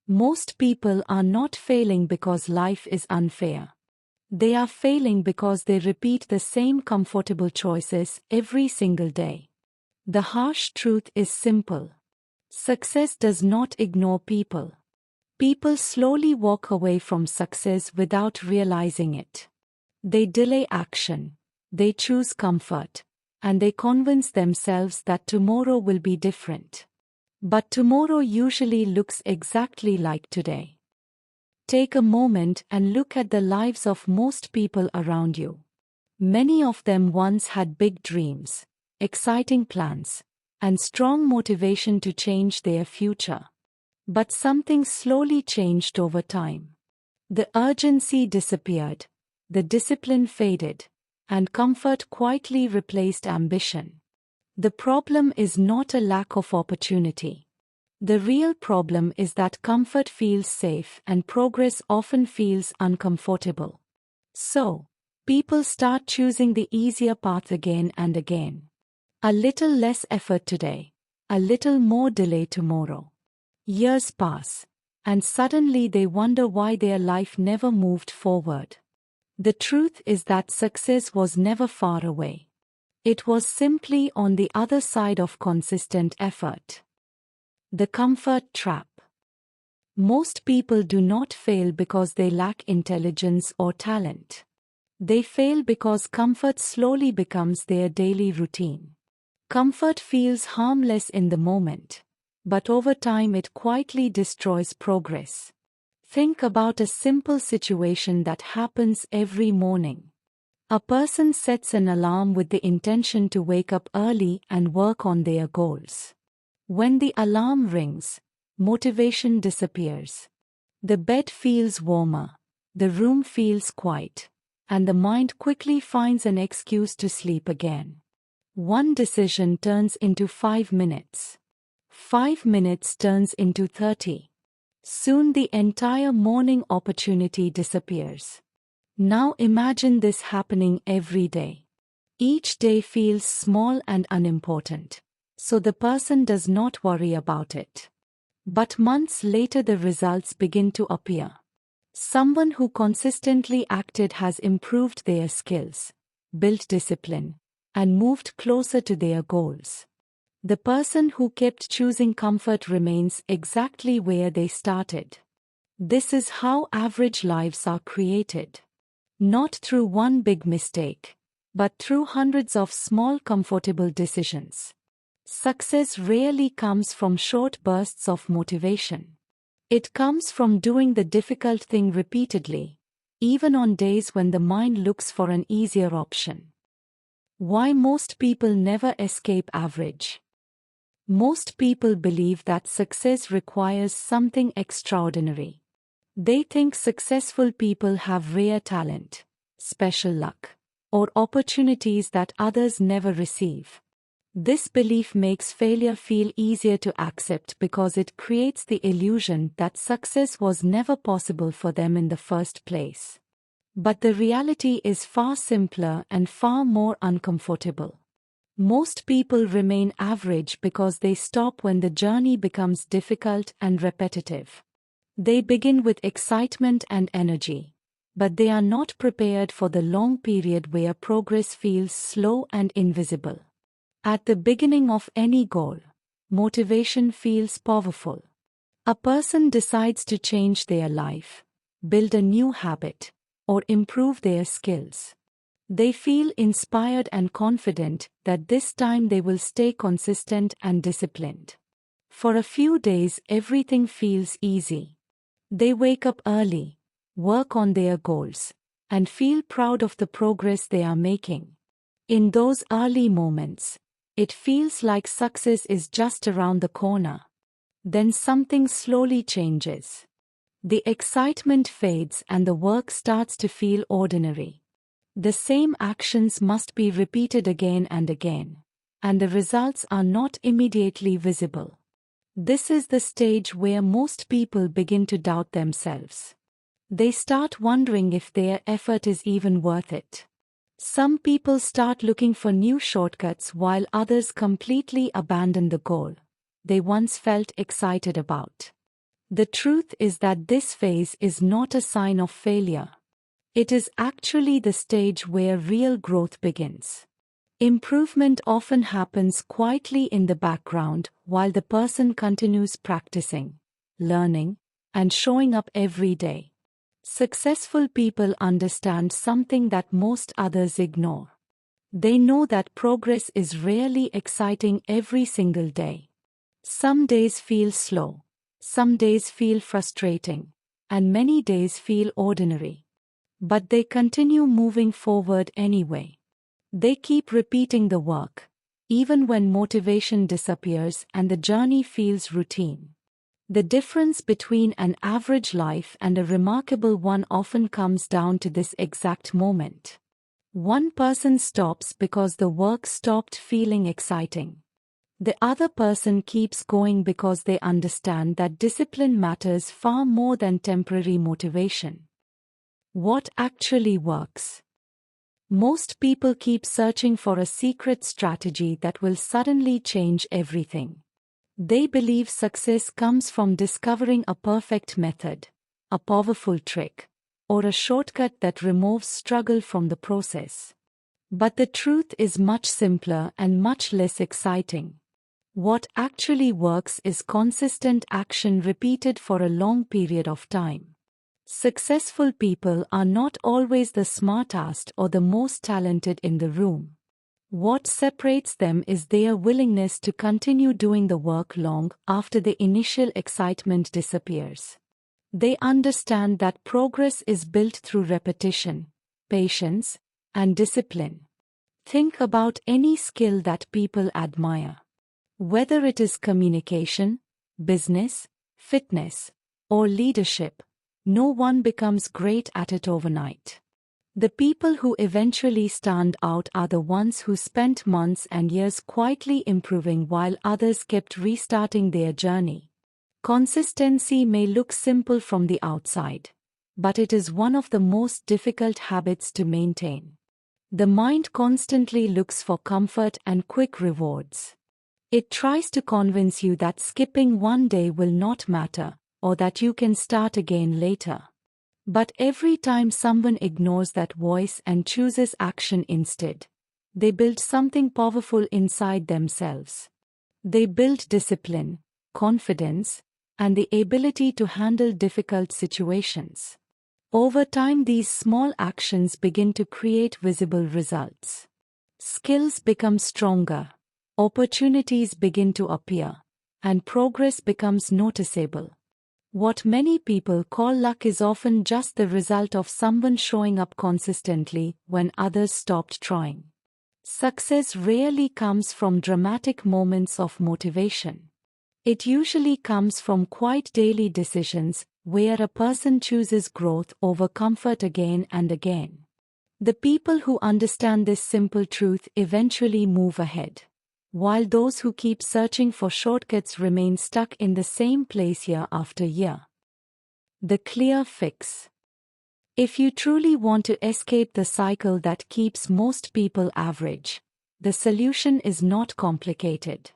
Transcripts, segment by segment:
Most people are not failing because life is unfair. They are failing because they repeat the same comfortable choices every single day. The harsh truth is simple. Success does not ignore people. People slowly walk away from success without realizing it. They delay action, they choose comfort, and they convince themselves that tomorrow will be different. But tomorrow usually looks exactly like today. Take a moment and look at the lives of most people around you. Many of them once had big dreams, exciting plans, and strong motivation to change their future. But something slowly changed over time. The urgency disappeared, the discipline faded, and comfort quietly replaced ambition. The problem is not a lack of opportunity. The real problem is that comfort feels safe and progress often feels uncomfortable. So, people start choosing the easier path again and again. A little less effort today, a little more delay tomorrow. Years pass, and suddenly they wonder why their life never moved forward. The truth is that success was never far away. It was simply on the other side of consistent effort. The comfort trap. Most people do not fail because they lack intelligence or talent. They fail because comfort slowly becomes their daily routine. Comfort feels harmless in the moment, but over time it quietly destroys progress. Think about a simple situation that happens every morning. A person sets an alarm with the intention to wake up early and work on their goals. When the alarm rings, motivation disappears. The bed feels warmer, the room feels quiet, and the mind quickly finds an excuse to sleep again. One decision turns into 5 minutes. 5 minutes turns into 30. Soon the entire morning opportunity disappears. Now imagine this happening every day. Each day feels small and unimportant, so the person does not worry about it. But months later the results begin to appear. Someone who consistently acted has improved their skills, built discipline, and moved closer to their goals. The person who kept choosing comfort remains exactly where they started. This is how average lives are created. Not through one big mistake, but through hundreds of small comfortable decisions. Success rarely comes from short bursts of motivation. It comes from doing the difficult thing repeatedly, even on days when the mind looks for an easier option. Why most people never escape average? Most people believe that success requires something extraordinary. They think successful people have rare talent, special luck, or opportunities that others never receive. This belief makes failure feel easier to accept because it creates the illusion that success was never possible for them in the first place. But the reality is far simpler and far more uncomfortable. Most people remain average because they stop when the journey becomes difficult and repetitive. They begin with excitement and energy, but they are not prepared for the long period where progress feels slow and invisible. At the beginning of any goal, motivation feels powerful. A person decides to change their life, build a new habit, or improve their skills. They feel inspired and confident that this time they will stay consistent and disciplined. For a few days, everything feels easy. They wake up early, work on their goals, and feel proud of the progress they are making. In those early moments, it feels like success is just around the corner. Then something slowly changes. The excitement fades and the work starts to feel ordinary. The same actions must be repeated again and again, and the results are not immediately visible. This is the stage where most people begin to doubt themselves. They start wondering if their effort is even worth it. Some people start looking for new shortcuts while others completely abandon the goal they once felt excited about. The truth is that this phase is not a sign of failure. It is actually the stage where real growth begins. Improvement often happens quietly in the background while the person continues practicing, learning, and showing up every day. Successful people understand something that most others ignore. They know that progress is rarely exciting every single day. Some days feel slow, some days feel frustrating, and many days feel ordinary. But they continue moving forward anyway. They keep repeating the work, even when motivation disappears and the journey feels routine. The difference between an average life and a remarkable one often comes down to this exact moment. One person stops because the work stopped feeling exciting. The other person keeps going because they understand that discipline matters far more than temporary motivation. What actually works? Most people keep searching for a secret strategy that will suddenly change everything. They believe success comes from discovering a perfect method, a powerful trick, or a shortcut that removes struggle from the process. But the truth is much simpler and much less exciting. What actually works is consistent action repeated for a long period of time. Successful people are not always the smartest or the most talented in the room. What separates them is their willingness to continue doing the work long after the initial excitement disappears. They understand that progress is built through repetition, patience, and discipline. Think about any skill that people admire. Whether it is communication, business, fitness, or leadership, no one becomes great at it overnight. The people who eventually stand out are the ones who spent months and years quietly improving while others kept restarting their journey. Consistency may look simple from the outside, but it is one of the most difficult habits to maintain. The mind constantly looks for comfort and quick rewards. It tries to convince you that skipping one day will not matter, or that you can start again later. But every time someone ignores that voice and chooses action instead, they build something powerful inside themselves. They build discipline, confidence, and the ability to handle difficult situations. Over time, these small actions begin to create visible results. Skills become stronger, opportunities begin to appear, and progress becomes noticeable. What many people call luck is often just the result of someone showing up consistently when others stopped trying. Success rarely comes from dramatic moments of motivation. It usually comes from quiet daily decisions where a person chooses growth over comfort again and again. The people who understand this simple truth eventually move ahead, while those who keep searching for shortcuts remain stuck in the same place year after year. The clear fix. If you truly want to escape the cycle that keeps most people average, the solution is not complicated.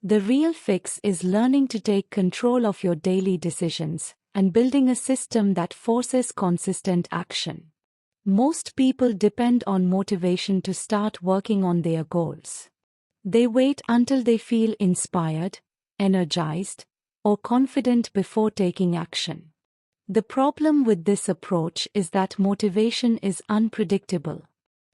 The real fix is learning to take control of your daily decisions and building a system that forces consistent action. Most people depend on motivation to start working on their goals. They wait until they feel inspired, energized, or confident before taking action. The problem with this approach is that motivation is unpredictable.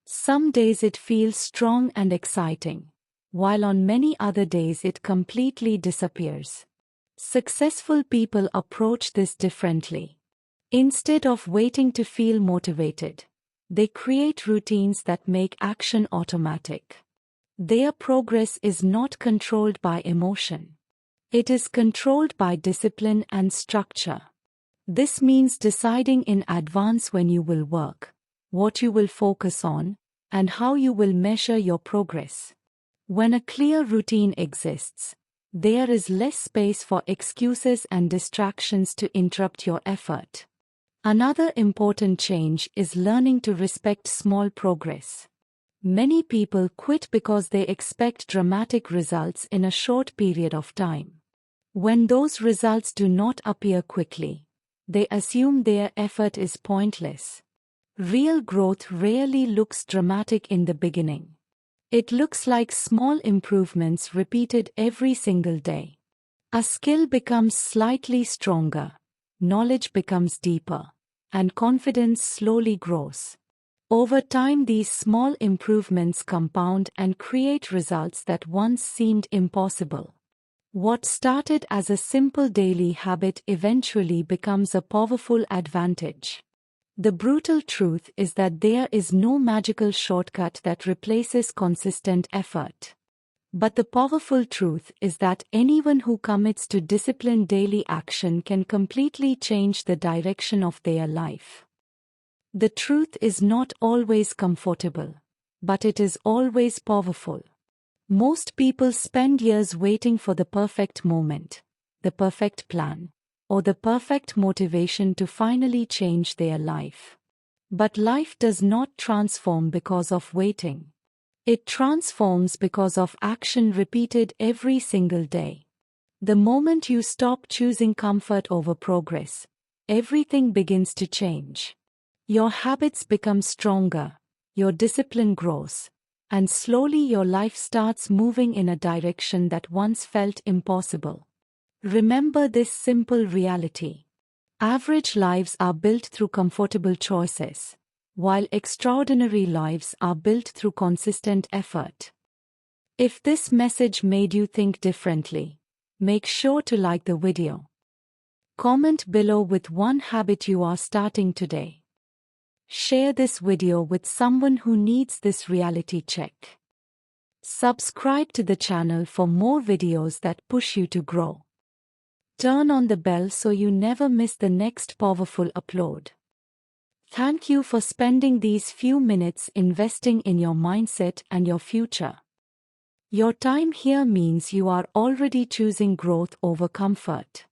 Some days it feels strong and exciting, while on many other days it completely disappears. Successful people approach this differently. Instead of waiting to feel motivated, they create routines that make action automatic. Their progress is not controlled by emotion. It is controlled by discipline and structure. This means deciding in advance when you will work, what you will focus on, and how you will measure your progress. When a clear routine exists, there is less space for excuses and distractions to interrupt your effort. Another important change is learning to respect small progress. Many people quit because they expect dramatic results in a short period of time. When those results do not appear quickly, they assume their effort is pointless. Real growth rarely looks dramatic in the beginning. It looks like small improvements repeated every single day. A skill becomes slightly stronger, knowledge becomes deeper, and confidence slowly grows. Over time, these small improvements compound and create results that once seemed impossible. What started as a simple daily habit eventually becomes a powerful advantage. The brutal truth is that there is no magical shortcut that replaces consistent effort. But the powerful truth is that anyone who commits to disciplined daily action can completely change the direction of their life. The truth is not always comfortable, but it is always powerful. Most people spend years waiting for the perfect moment, the perfect plan, or the perfect motivation to finally change their life. But life does not transform because of waiting. It transforms because of action repeated every single day. The moment you stop choosing comfort over progress, everything begins to change. Your habits become stronger, your discipline grows, and slowly your life starts moving in a direction that once felt impossible. Remember this simple reality. Average lives are built through comfortable choices, while extraordinary lives are built through consistent effort. If this message made you think differently, make sure to like the video. Comment below with one habit you are starting today. Share this video with someone who needs this reality check. Subscribe to the channel for more videos that push you to grow. Turn on the bell so you never miss the next powerful upload. Thank you for spending these few minutes investing in your mindset and your future. Your time here means you are already choosing growth over comfort.